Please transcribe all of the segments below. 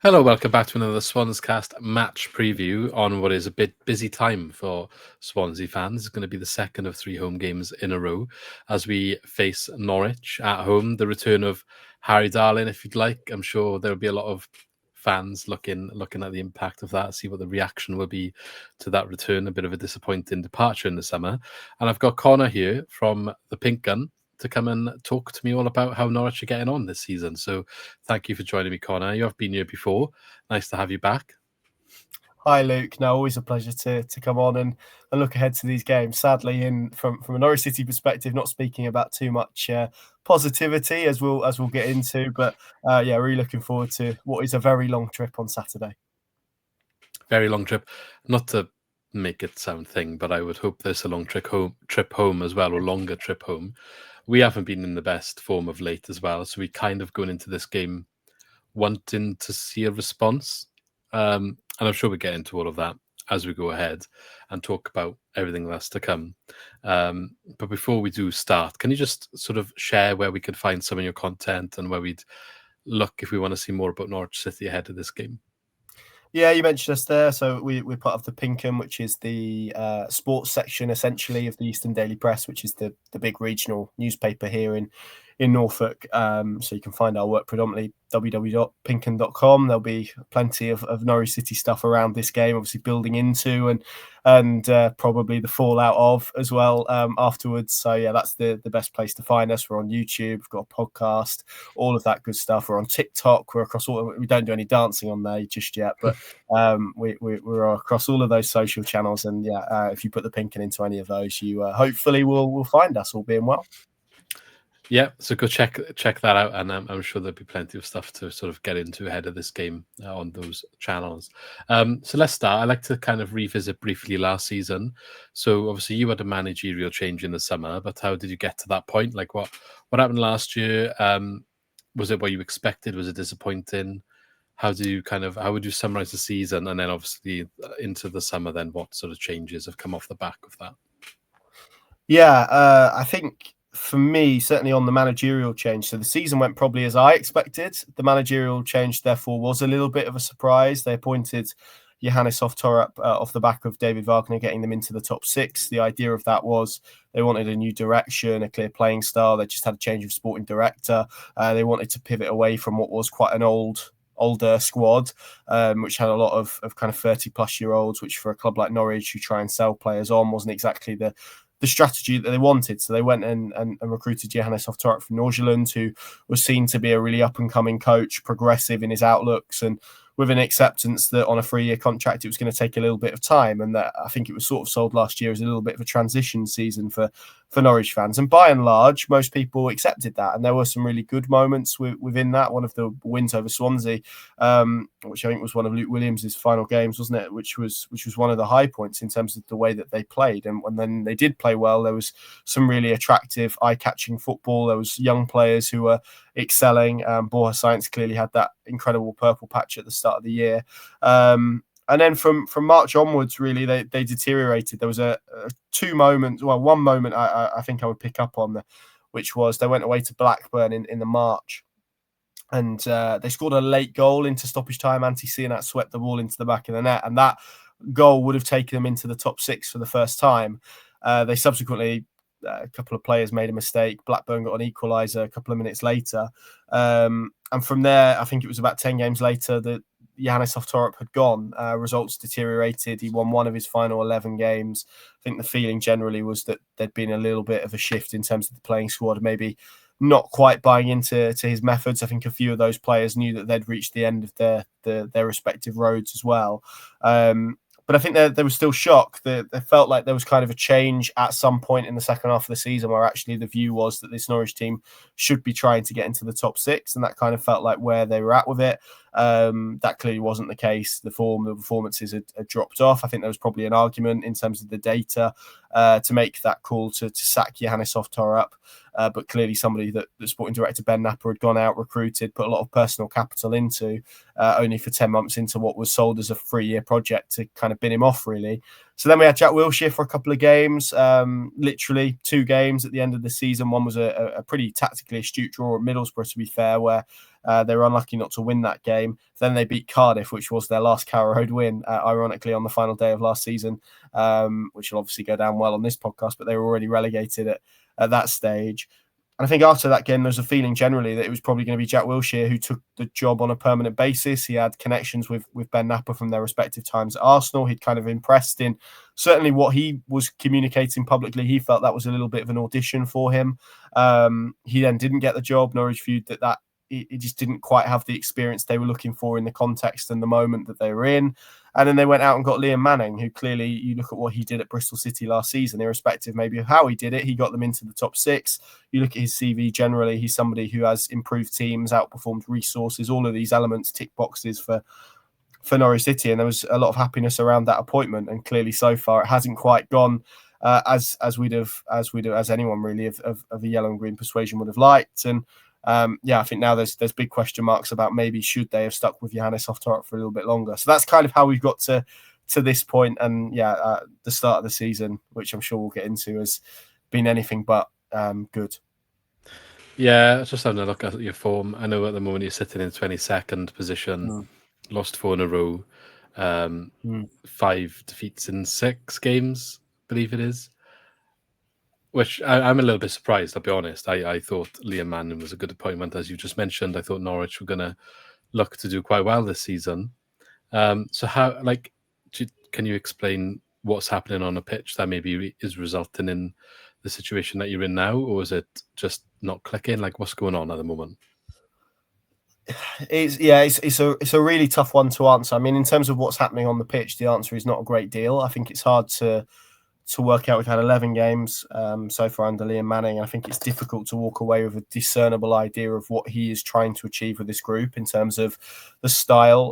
Hello, welcome back to another SwansCast match preview on what is a bit busy time for Swansea fans. It's going to be the second of three home games in a row as we face Norwich at home. The return of Harry Darling, if you'd like. I'm sure there'll be a lot of fans looking at the impact of that, see what the reaction will be to that return. A bit of a disappointing departure in the summer. And I've got Connor here from the Pink Gun to come and talk to me all about how Norwich are getting on this season. So thank you for joining me, Connor. You have been here before. Nice to have you back. Hi, Luke. No, always a pleasure to come on and look ahead to these games. Sadly, from a Norwich City perspective, not speaking about too much positivity as we'll get into, but yeah, really looking forward to what is a very long trip on Saturday. Very long trip. Not to make it sound thing, but I would hope there's a long trip home as well, or longer trip home. We haven't been in the best form of late as well, so we kind of going into this game wanting to see a response. And I'm sure we'll get into all of that as we go ahead and talk about everything that's to come. But before we do start, can you just sort of share where we could find some of your content and where we'd look if we want to see more about Norwich City ahead of this game? Yeah, you mentioned us there. So we're part of the Pinkham, which is the sports section essentially of the Eastern Daily Press, which is the big regional newspaper here in Norfolk. So you can find our work predominantly www.pinkham.com. There'll be plenty of Norwich City stuff around this game, obviously building into and probably the fallout of as well afterwards. So yeah, that's the best place to find us. We're on YouTube, we've got a podcast, all of that good stuff. We're on TikTok. We're across all. We don't do any dancing on there just yet, but we're across all of those social channels. And yeah, if you put the Pinkin into any of those, you hopefully will find us, all being well. Yeah, so go check that out, and I'm sure there'll be plenty of stuff to sort of get into ahead of this game on those channels. So let's start. I like to kind of revisit briefly last season. So obviously you had a managerial change in the summer, but how did you get to that point? Like what happened last year? Was it what you expected? Was it disappointing? How would you summarize the season, and then obviously into the summer? Then what sort of changes have come off the back of that? Yeah, I think for me, certainly on the managerial change, so the season went probably as I expected. The managerial change, therefore, was a little bit of a surprise. They appointed Johannes Torup off the back of David Wagner getting them into the top six. The idea of that was they wanted a new direction, a clear playing style. They just had a change of sporting director. They wanted to pivot away from what was quite an older squad, which had a lot of kind of 30-plus-year-olds, which for a club like Norwich who try and sell players on wasn't exactly the strategy that they wanted. So they went and recruited Johannes Torup from Norwich, who was seen to be a really up-and-coming coach, progressive in his outlooks, and with an acceptance that on a 3-year contract, it was going to take a little bit of time. And that I think it was sort of sold last year as a little bit of a transition season for Norwich fans. And by and large, most people accepted that. And there were some really good moments within that. One of the wins over Swansea, which I think was one of Luke Williams' final games, wasn't it? Which was one of the high points in terms of the way that they played. And when then they did play well, there was some really attractive, eye-catching football. There was young players who were excelling. Borja Science clearly had that incredible purple patch at the start of the year. And then from March onwards, really, they deteriorated. There was one moment I think I would pick up on, which was they went away to Blackburn in the March. And they scored a late goal into stoppage time. Antti Sienat swept the ball into the back of the net. And that goal would have taken them into the top six for the first time. They subsequently, a couple of players made a mistake. Blackburn got an equaliser a couple of minutes later. And from there, I think it was about 10 games later that Johannes Torup had gone. Results deteriorated. He won one of his final 11 games. I think the feeling generally was that there'd been a little bit of a shift in terms of the playing squad, maybe not quite buying into his methods. I think a few of those players knew that they'd reached the end of their respective roads as well. But I think there was still shock. They felt like there was kind of a change at some point in the second half of the season where actually the view was that this Norwich team should be trying to get into the top six. And that kind of felt like where they were at with it. That clearly wasn't the case. The performances had dropped off. I think there was probably an argument in terms of the data to make that call to sack Johannes Torup. But clearly somebody that the sporting director Ben Napper had gone out, recruited, put a lot of personal capital into, only for 10 months into what was sold as a 3-year project to kind of bin him off, really. So then we had Jack Wilshere for a couple of games, literally 2 games at the end of the season. One was a pretty tactically astute draw at Middlesbrough, to be fair, where they were unlucky not to win that game. Then they beat Cardiff, which was their last Carrow Road win, ironically, on the final day of last season, which will obviously go down well on this podcast, but they were already relegated at that stage. And I think after that game, there was a feeling generally that it was probably going to be Jack Wilshere who took the job on a permanent basis. He had connections with Ben Napper from their respective times at Arsenal. He'd kind of impressed in certainly what he was communicating publicly. He felt that was a little bit of an audition for him. He then didn't get the job. Norwich viewed that it just didn't quite have the experience they were looking for in the context and the moment that they were in. And then they went out and got Liam Manning, who clearly, you look at what he did at Bristol City last season, irrespective maybe of how he did it, he got them into the top 6. You look at his CV generally, he's somebody who has improved teams, outperformed resources, all of these elements tick boxes for Norwich City. And there was a lot of happiness around that appointment. And clearly so far, it hasn't quite gone as anyone really of a yellow and green persuasion would have liked. And I think now there's big question marks about maybe should they have stuck with Johannes Oftorp for a little bit longer. So that's kind of how we've got to this point. And the start of the season, which I'm sure we'll get into, has been anything but good. Yeah, just having a look at your form. I know at the moment you're sitting in 22nd position, lost 4 in a row, 5 defeats in 6 games, I believe it is. Which I'm a little bit surprised, I'll be honest. I thought Liam Manning was a good appointment, as you just mentioned. I thought Norwich were going to look to do quite well this season. So how, can you explain what's happening on a pitch that maybe is resulting in the situation that you're in now, or is it just not clicking? Like, what's going on at the moment? It's a really tough one to answer. I mean, in terms of what's happening on the pitch, the answer is not a great deal. I think it's hard to work out. We've had 11 games so far under Liam Manning, and I think it's difficult to walk away with a discernible idea of what he is trying to achieve with this group in terms of the style.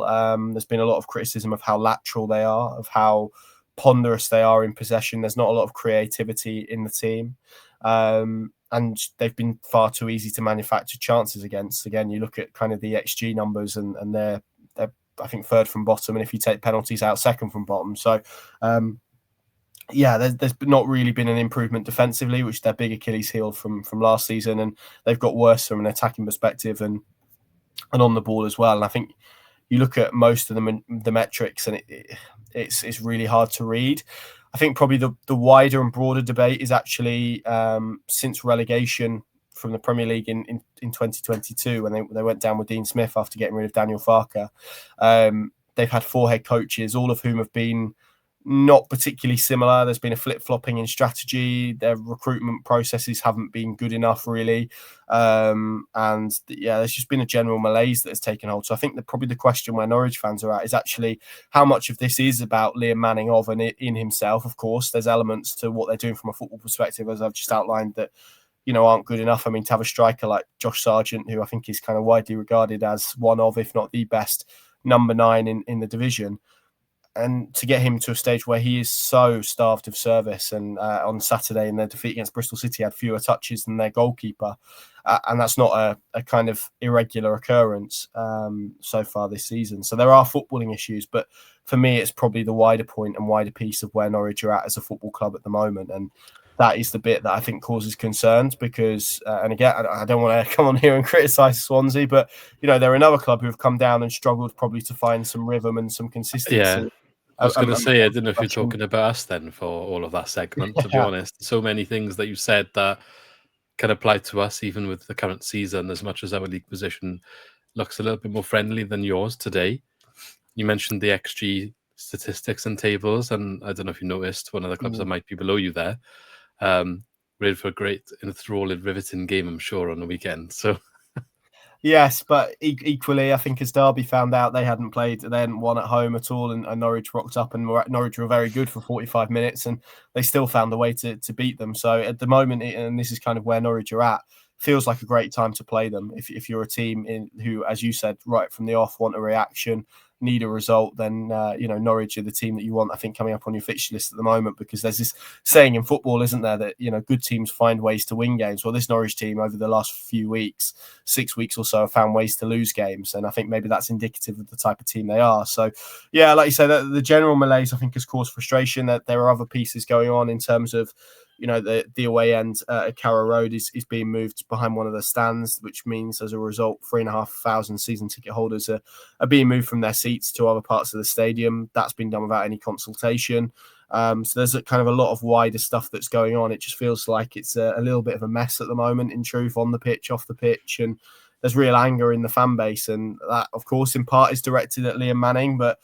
There's been a lot of criticism of how lateral they are, of how ponderous they are in possession. There's not a lot of creativity in the team. And they've been far too easy to manufacture chances against. Again, you look at kind of the XG numbers and they're I think 3rd from bottom, and if you take penalties out, 2nd from bottom. So there's not really been an improvement defensively, which is their big Achilles heel from last season, and they've got worse from an attacking perspective and on the ball as well. And I think you look at most of the metrics, and it's really hard to read. I think probably the wider and broader debate is actually since relegation from the Premier League in 2022, when they went down with Dean Smith after getting rid of Daniel Farke. They've had 4 head coaches, all of whom have been not particularly similar. There's been a flip-flopping in strategy. Their recruitment processes haven't been good enough, really. There's just been a general malaise that has taken hold. So I think that probably the question where Norwich fans are at is actually how much of this is about Liam Manning and in himself. Of course, there's elements to what they're doing from a football perspective, as I've just outlined, that aren't good enough. I mean, to have a striker like Josh Sargent, who I think is kind of widely regarded as one of, if not the best, number 9 in the division, and to get him to a stage where he is so starved of service. And on Saturday in their defeat against Bristol City had fewer touches than their goalkeeper. And that's not a kind of irregular occurrence so far this season. So there are footballing issues, but for me, it's probably the wider point and wider piece of where Norwich are at as a football club at the moment. And that is the bit that I think causes concerns because, and again, I don't want to come on here and criticise Swansea, but, they're another club who have come down and struggled probably to find some rhythm and some consistency. Yeah. I was going to say, I didn't know if you're talking about us then for all of that segment, to be honest. So many things that you said that can apply to us, even with the current season, as much as our league position looks a little bit more friendly than yours today. You mentioned the XG statistics and tables, and I don't know if you noticed, one of the clubs that might be below you there. Ready for a great, enthralling, riveting game, I'm sure, on the weekend. So... Yes, but equally, I think as Derby found out, they hadn't won at home at all, and Norwich rocked up, and Norwich were very good for 45 minutes, and they still found a way to beat them. So at the moment, and this is kind of where Norwich are at, feels like a great time to play them. If you're a team who, as you said, right from the off, want a reaction, need a result, then Norwich are the team that you want, I think, coming up on your fixture list at the moment, because there's this saying in football, isn't there, that good teams find ways to win games. Well, this Norwich team over the last few weeks, 6 weeks or so, have found ways to lose games, and I think maybe that's indicative of the type of team they are. So yeah, like you say, that the general malaise, I think, has caused frustration. That there are other pieces going on in terms of the away end at Carrow Road is being moved behind one of the stands, which means as a result 3,500 season ticket holders are being moved from their seats to other parts of the stadium. That's been done without any consultation. So there's a kind of a lot of wider stuff that's going on. It just feels like it's a little bit of a mess at the moment, in truth, on the pitch, off the pitch, and there's real anger in the fan base, and that, of course, in part is directed at Liam Manning, but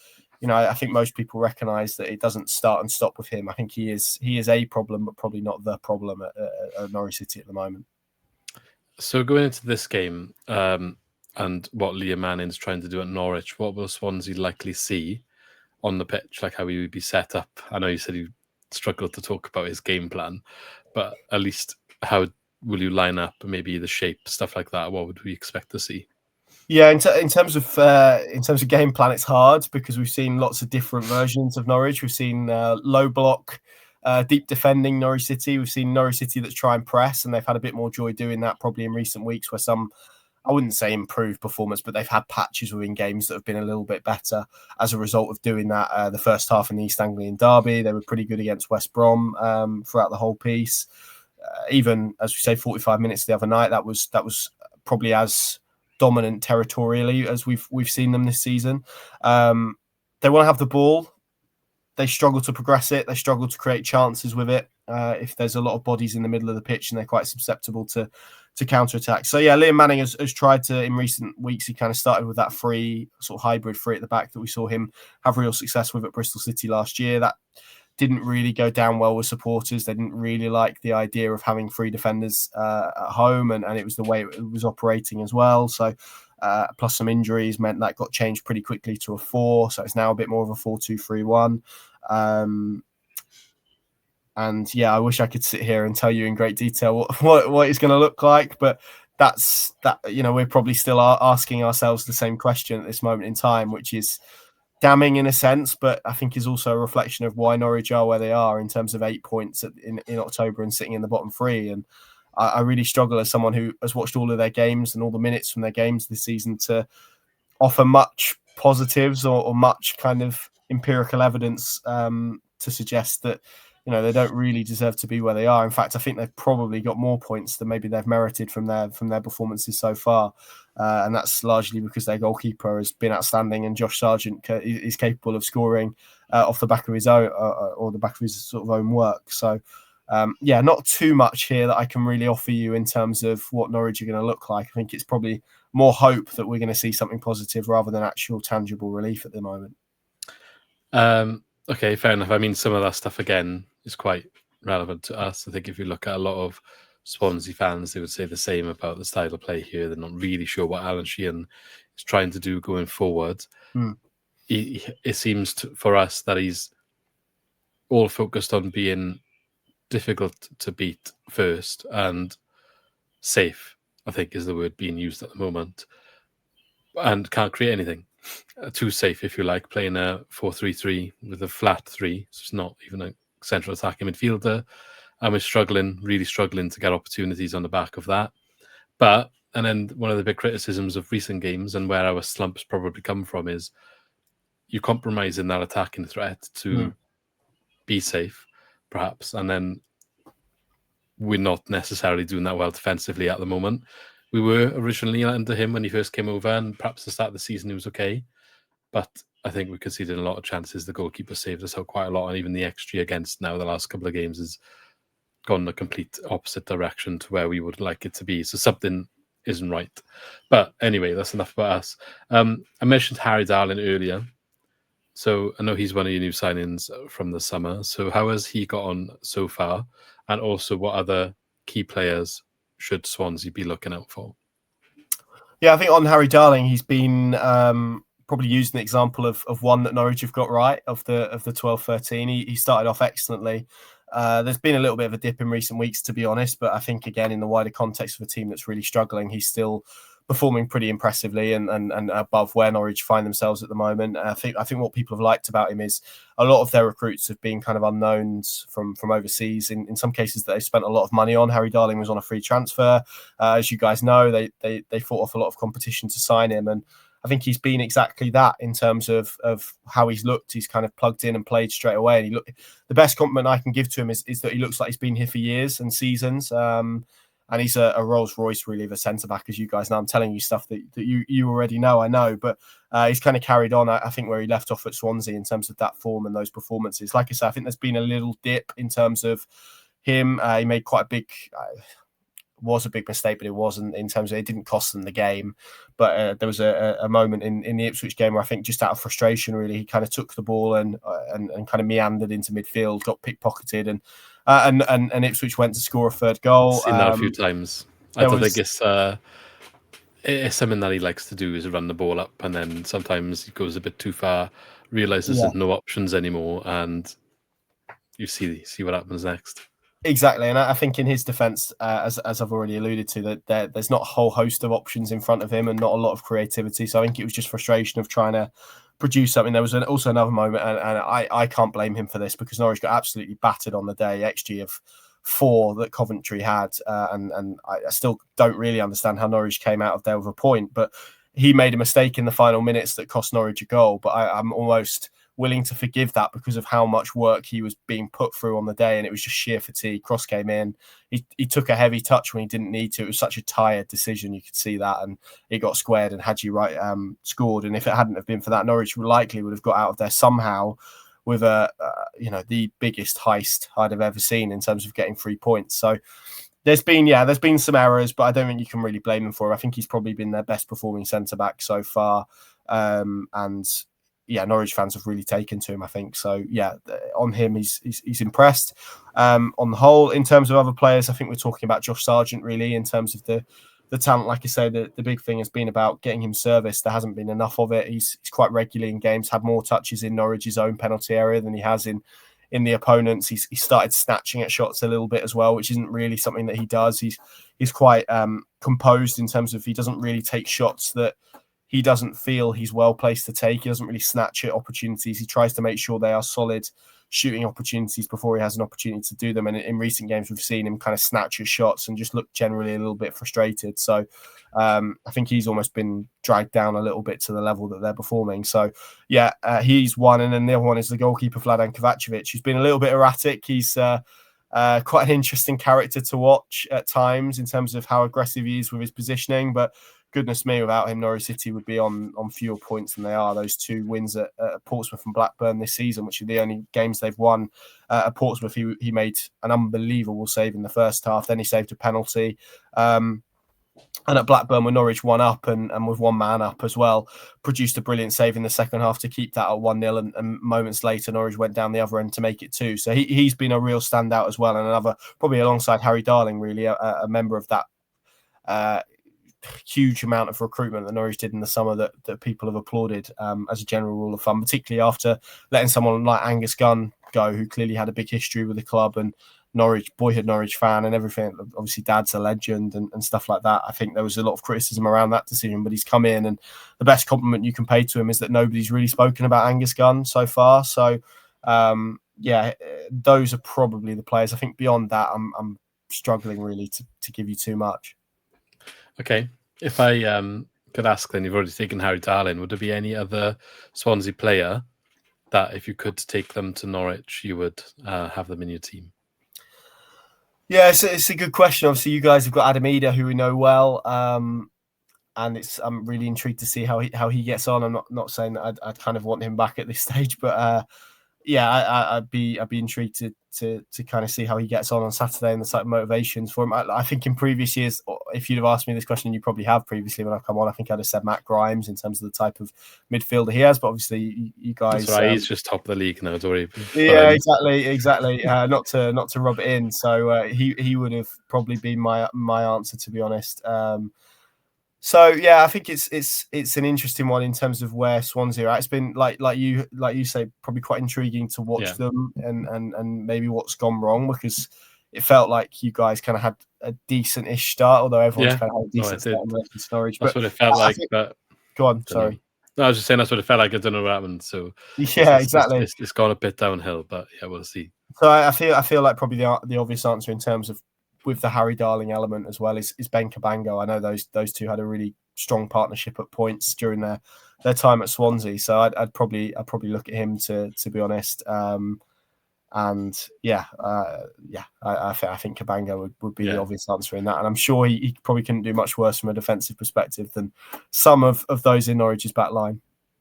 I think most people recognise that it doesn't start and stop with him. I think he is a problem, but probably not the problem at Norwich City at the moment. So going into this game and what Liam Manning's trying to do at Norwich, what will Swansea likely see on the pitch, like how he would be set up? I know you said you struggled to talk about his game plan, but at least how will you line up, maybe the shape, stuff like that? What would we expect to see? Yeah, in terms of game plan, it's hard because we've seen lots of different versions of Norwich. We've seen low block, deep defending Norwich City. We've seen Norwich City that try and press, and they've had a bit more joy doing that probably in recent weeks, where some, I wouldn't say improved performance, but they've had patches within games that have been a little bit better as a result of doing that. The first half in the East Anglian derby, they were pretty good against West Brom throughout the whole piece. Even, as we say, 45 minutes the other night, that was probably as dominant territorially as we've seen them this season. They want to have the ball. They struggle to progress it. They struggle to create chances with it. If there's a lot of bodies in the middle of the pitch, and they're quite susceptible to counter-attack. So yeah, Liam Manning has tried to, in recent weeks, he kind of started with that free, sort of hybrid free at the back that we saw him have real success with at Bristol City last year. That didn't really go down well with supporters. They didn't really like the idea of having three defenders at home, and it was the way it was operating as well. So plus some injuries meant that got changed pretty quickly to a 4. So it's now a bit more of a 4-2-3-1. And yeah, I wish I could sit here and tell you in great detail what it's going to look like, but that's that. We're probably still asking ourselves the same question at this moment in time, which is damning in a sense, but I think is also a reflection of why Norwich are where they are in terms of 8 points in October and sitting in the bottom 3. And I really struggle, as someone who has watched all of their games and all the minutes from their games this season, to offer much positives or much kind of empirical evidence to suggest that they don't really deserve to be where they are. In fact, I think they've probably got more points than maybe they've merited from their performances so far. And that's largely because their goalkeeper has been outstanding, and Josh Sargent is capable of scoring off the back of his own or the back of his sort of own work. So, not too much here that I can really offer you in terms of what Norwich are going to look like. I think it's probably more hope that we're going to see something positive rather than actual tangible relief at the moment. Okay, fair enough. I mean, some of that stuff, again, is quite relevant to us. I think if you look at a lot of Swansea fans, they would say the same about the style of play here. They're not really sure what Alan Sheehan is trying to do going forward. It seems for us that he's all focused on being difficult to beat first and safe, I think is the word being used at the moment, and can't create anything. Too safe, if you like, playing a 4-3-3 with a flat 3. So it's not even a central attacking midfielder. And we're really struggling to get opportunities on the back of that. And then one of the big criticisms of recent games, and where our slumps probably come from, is you compromise in that attacking threat to be safe, perhaps. And then we're not necessarily doing that well defensively at the moment. We were originally under him when he first came over, and perhaps at the start of the season he was okay. But I think we conceded a lot of chances. The goalkeeper saved us out quite a lot, and even the XG against now the last couple of games has gone the complete opposite direction to where we would like it to be. So something isn't right. But anyway, that's enough about us. I mentioned Harry Darling earlier. So I know he's one of your new signings from the summer. So how has he got on so far? And also, what other key players should Swansea be looking out for? Yeah, I think on Harry Darling, he's been probably used an example of one that Norwich have got right, of the 12-13. He started off excellently. There's been a little bit of a dip in recent weeks, to be honest, but I think, again, in the wider context of a team that's really struggling, he's still performing pretty impressively and above where Norwich find themselves at the moment. I think what people have liked about him is a lot of their recruits have been kind of unknowns from overseas. In some cases that they spent a lot of money on. Harry Darling was on a free transfer. As you guys know, they fought off a lot of competition to sign him, and I think he's been exactly that in terms of how he's looked. He's kind of plugged in and played straight away. And the best compliment I can give to him is that he looks like he's been here for years and seasons. And he's a Rolls Royce, really, of a centre back, as you guys know. I'm telling you stuff that you already know, I know. But he's kind of carried on, I think, where he left off at Swansea in terms of that form and those performances. Like I said, I think there's been a little dip in terms of him. He made quite a big... was a big mistake, but it wasn't in terms of it didn't cost them the game. But there was a moment in the Ipswich game where I think just out of frustration, really, he kind of took the ball and kind of meandered into midfield, got pickpocketed, and Ipswich went to score a third goal. I've seen that a few times. I don't think it's something that he likes to do, is run the ball up, and then sometimes he goes a bit too far, realizes there's no options anymore, and you see what happens next. Exactly, and I think in his defence, as I've already alluded to, that there's not a whole host of options in front of him and not a lot of creativity. So I think it was just frustration of trying to produce something. There was also another moment, and I can't blame him for this, because Norwich got absolutely battered on the day, XG of 4 that Coventry had, and I still don't really understand how Norwich came out of there with a point. But he made a mistake in the final minutes that cost Norwich a goal. But I'm almost willing to forgive that because of how much work he was being put through on the day, and it was just sheer fatigue. Cross came in, he took a heavy touch when he didn't need to. It was such a tired decision, you could see that, and it got squared, and Hadji Wright scored. And if it hadn't have been for that, Norwich likely would have got out of there somehow with the biggest heist I'd have ever seen in terms of getting 3 points. So there's been some errors, but I don't think you can really blame him for it. I think he's probably been their best performing centre back so far, and Norwich fans have really taken to him, I think. So, on him, he's impressed. On the whole, in terms of other players, I think we're talking about Josh Sargent, really, in terms of the talent. Like I say, the big thing has been about getting him service. There hasn't been enough of it. He's quite regularly in games, had more touches in Norwich's own penalty area than he has in the opponents. He started snatching at shots a little bit as well, which isn't really something that he does. He's quite composed in terms of he doesn't really take shots that he doesn't feel he's well placed to take. He doesn't really snatch at opportunities. He tries to make sure they are solid shooting opportunities before he has an opportunity to do them. And in recent games, we've seen him kind of snatch his shots and just look generally a little bit frustrated. So I think he's almost been dragged down a little bit to the level that they're performing. So he's one. And then the other one is the goalkeeper, Vladan Kovacevic, who's been a little bit erratic. He's quite an interesting character to watch at times in terms of how aggressive he is with his positioning. But goodness me, without him, Norwich City would be on fewer points than they are. Those 2 wins at Portsmouth and Blackburn this season, which are the only games they've won. At Portsmouth, he made an unbelievable save in the first half. Then he saved a penalty. And at Blackburn, with Norwich 1 up and with 1 man up as well, produced a brilliant save in the second half to keep that at 1-0. And moments later, Norwich went down the other end to make it 2. So he's been a real standout as well. And another, probably alongside Harry Darling, really, a member of that huge amount of recruitment that Norwich did in the summer that people have applauded as a general rule of thumb, particularly after letting someone like Angus Gunn go, who clearly had a big history with the club and boyhood Norwich fan and everything. Obviously, Dad's a legend and stuff like that. I think there was a lot of criticism around that decision, but he's come in, and the best compliment you can pay to him is that nobody's really spoken about Angus Gunn so far. So, those are probably the players. I think beyond that, I'm struggling really to give you too much. Okay. If I could ask, then you've already taken Harry Darling. Would there be any other Swansea player that, if you could take them to Norwich, you would have them in your team? Yeah, it's a good question. Obviously, you guys have got Adam Eder, who we know well, and I'm really intrigued to see how he gets on. I'm not saying that I'd kind of want him back at this stage, but I'd be intrigued to kind of see how he gets on Saturday and the type of motivations for him. I think in previous years, if you'd have asked me this question, you probably have previously when I've come on, I think I'd have said Matt Grimes in terms of the type of midfielder he has. But obviously, you guys, that's right. He's just top of the league now. It's already exactly. Not to rub it in. So he would have probably been my answer, to be honest. So I think it's an interesting one in terms of where Swansea are. It's been like you say, probably quite intriguing to watch them and maybe what's gone wrong, because it felt like you guys kind of had a decent-ish start, although everyone's Yeah. kind of had a decent start in relation to Norwich. That's But what it felt like. think, But go on, don't know. sorry. No, I was just saying that's what it felt like. I don't know what happened. So Yeah, exactly. It's gone a bit downhill, but yeah, we'll see. So I feel like probably the obvious answer in terms of with the Harry Darling element as well is Ben Cabango. I know those two had a really strong partnership at points during their time at Swansea. So I'd probably look at him to be honest. And yeah, I think Cabango would be the obvious answer in that. And I'm sure he probably couldn't do much worse from a defensive perspective than some of those in Norwich's back line.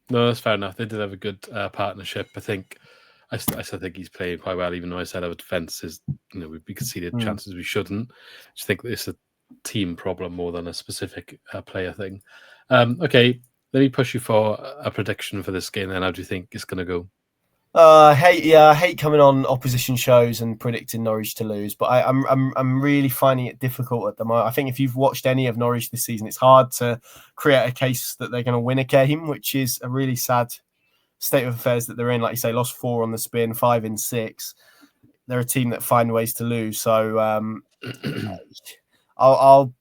No, that's fair enough. They did have a good partnership. I think I still think he's playing quite well, even though I said our defence is, we conceded chances we shouldn't. I just think it's a team problem more than a specific player thing. Okay, let me push you for a prediction for this game then. How do you think it's going to go? I hate coming on opposition shows and predicting Norwich to lose, but I'm really finding it difficult at the moment. I think if you've watched any of Norwich this season, it's hard to create a case that they're going to win a game, which is a really sad state of affairs that they're in. Like you say, lost 4 on the spin, 5 in 6. They're a team that find ways to lose. So I'll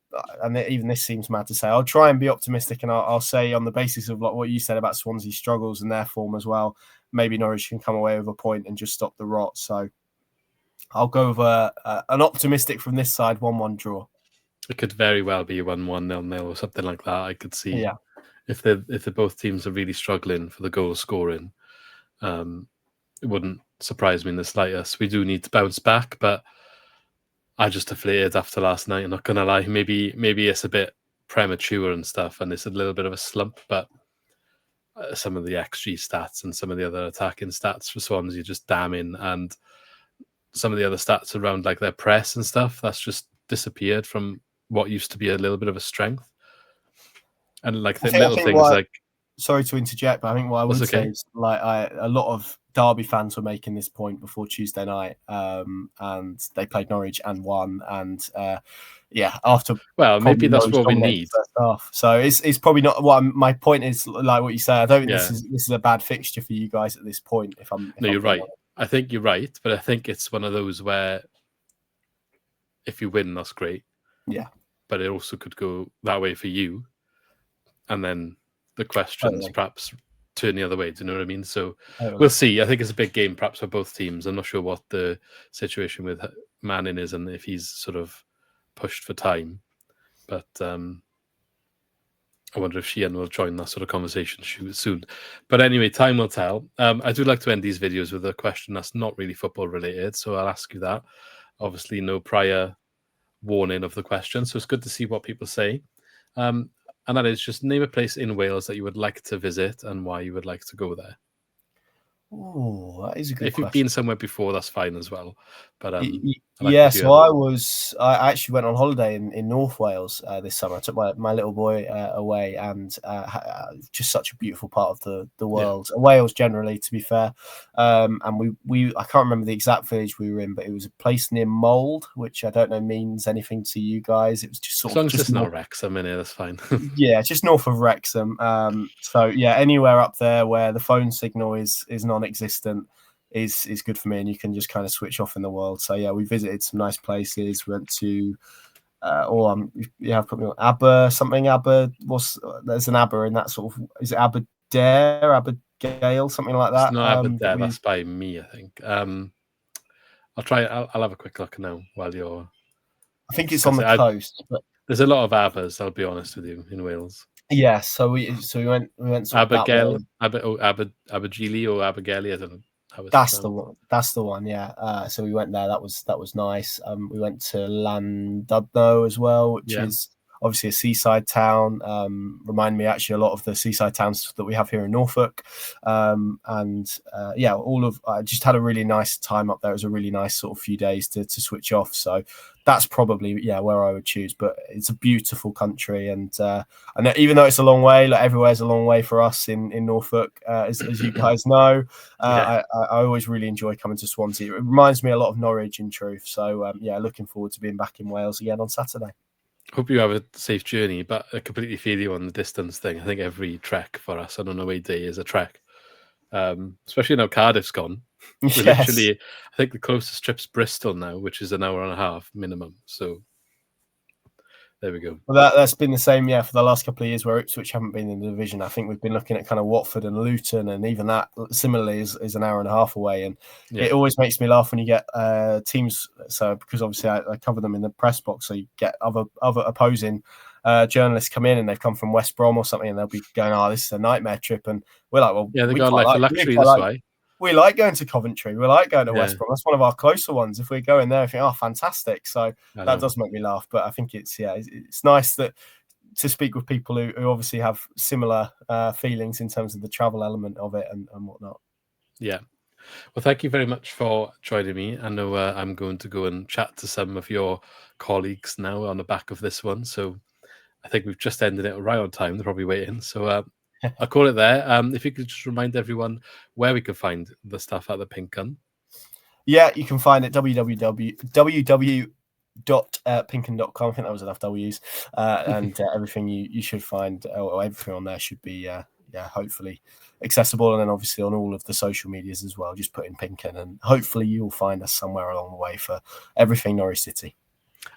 and even this seems mad to say, I'll try and be optimistic, and I'll say on the basis of like what you said about Swansea's struggles and their form as well, maybe Norwich can come away with a point and just stop the rot. So I'll go with an optimistic from this side 1-1 draw. It could very well be 1-1, 0-0 or something like that. I could see if the both teams are really struggling for the goal scoring. It wouldn't surprise me in the slightest. We do need to bounce back, but I just deflated after last night. I'm not gonna lie. Maybe it's a bit premature and stuff, and it's a little bit of a slump. But some of the XG stats and some of the other attacking stats for Swans are just damning, and some of the other stats around like their press and stuff that's just disappeared from what used to be a little bit of a strength. And like little things like. Sorry to interject, but I think what I would say is like a lot of Derby fans were making this point before Tuesday night, and they played Norwich and won. And after maybe that's what we need. So it's probably not what my point is. Like what you say, I don't think this is a bad fixture for you guys at this point. You're right. I think you're right, but I think it's one of those where if you win, that's great. Yeah, but it also could go that way for you, and then the questions perhaps turn the other way. Do you know what I mean? So we'll see. I think it's a big game, perhaps for both teams. I'm not sure what the situation with Manning is and if he's sort of pushed for time. But I wonder if Sheehan will join that sort of conversation soon. But anyway, time will tell. I do like to end these videos with a question that's not really football related, so I'll ask you that. Obviously, no prior warning of the question, so it's good to see what people say. And that is just name a place in Wales that you would like to visit and why you would like to go there. Oh, that is a good question. If you've been somewhere before, that's fine as well. But I actually went on holiday in North Wales this summer. I took my little boy away, and just such a beautiful part of the world. Wales generally, to be fair. And we I can't remember the exact village we were in, but it was a place near Mold, which I don't know means anything to you guys. It was just sort of just not Wrexham in here, that's fine. Just north of Wrexham. Anywhere up there where the phone signal is non-existent is good for me, and you can just kind of switch off in the world. So we visited some nice places. We went to put me on Aber. There's an Aber in that sort of, is it Aberdare, Abergale, something like that? It's not Aberdare, that's by me, I think. I'll have a quick look now while you're. I think it's on the coast, but there's a lot of Abers, I'll be honest with you, in Wales. Yeah, so we went Abergele, Abergele or Abergele, I don't know. That's the one. Yeah. So we went there. That was nice. We went to Llandudno as well, which is obviously a seaside town. Remind me actually a lot of the seaside towns that we have here in Norfolk. I just had a really nice time up there. It was a really nice sort of few days to switch off. So that's probably where I would choose. But it's a beautiful country, and even though it's a long way, like everywhere's a long way for us in Norfolk, as you guys know. I always really enjoy coming to Swansea. It reminds me a lot of Norwich, in truth. So looking forward to being back in Wales again on Saturday. Hope you have a safe journey, but I completely feel you on the distance thing. I think every trek for us on an away day is a trek, especially now Cardiff's gone. Literally, I think the closest trip's Bristol now, which is an hour and a half minimum. So There we go. Well, that's been the same, for the last couple of years where Ipswich haven't been in the division. I think we've been looking at kind of Watford and Luton, and even that similarly is an hour and a half away. And it always makes me laugh when you get teams. So because obviously I cover them in the press box, so you get other opposing journalists come in and they've come from West Brom or something, and they'll be going, "Oh, this is a nightmare trip," and we're like, "Well, yeah, they got like the luxury this way. We like going to Coventry. We like going to West Brom. That's one of our closer ones. If we go in there, I think, oh, fantastic. So that does make me laugh. But I think it's nice that to speak with people who obviously have similar feelings in terms of the travel element of it and whatnot. Yeah. Well, thank you very much for joining me. I know I'm going to go and chat to some of your colleagues now on the back of this one. So I think we've just ended it right on time. They're probably waiting. So I'll call it there. If you could just remind everyone where we can find the stuff at the Pink Un. Yeah, you can find it www.pinken.com. I think that was enough W's. And everything you should find, or everything on there should be, hopefully accessible. And then obviously on all of the social medias as well. Just put in Pinken, and hopefully you'll find us somewhere along the way for everything Norwich City.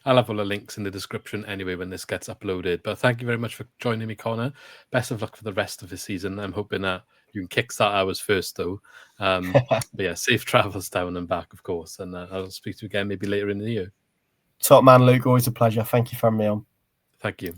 I'll have all the links in the description anyway when this gets uploaded. But thank you very much for joining me, Connor. Best of luck for the rest of the season. I'm hoping that you can kickstart ours first, though. But yeah, safe travels down and back, of course. And I'll speak to you again maybe later in the year. Top man, Luke. Always a pleasure. Thank you for having me on. Thank you.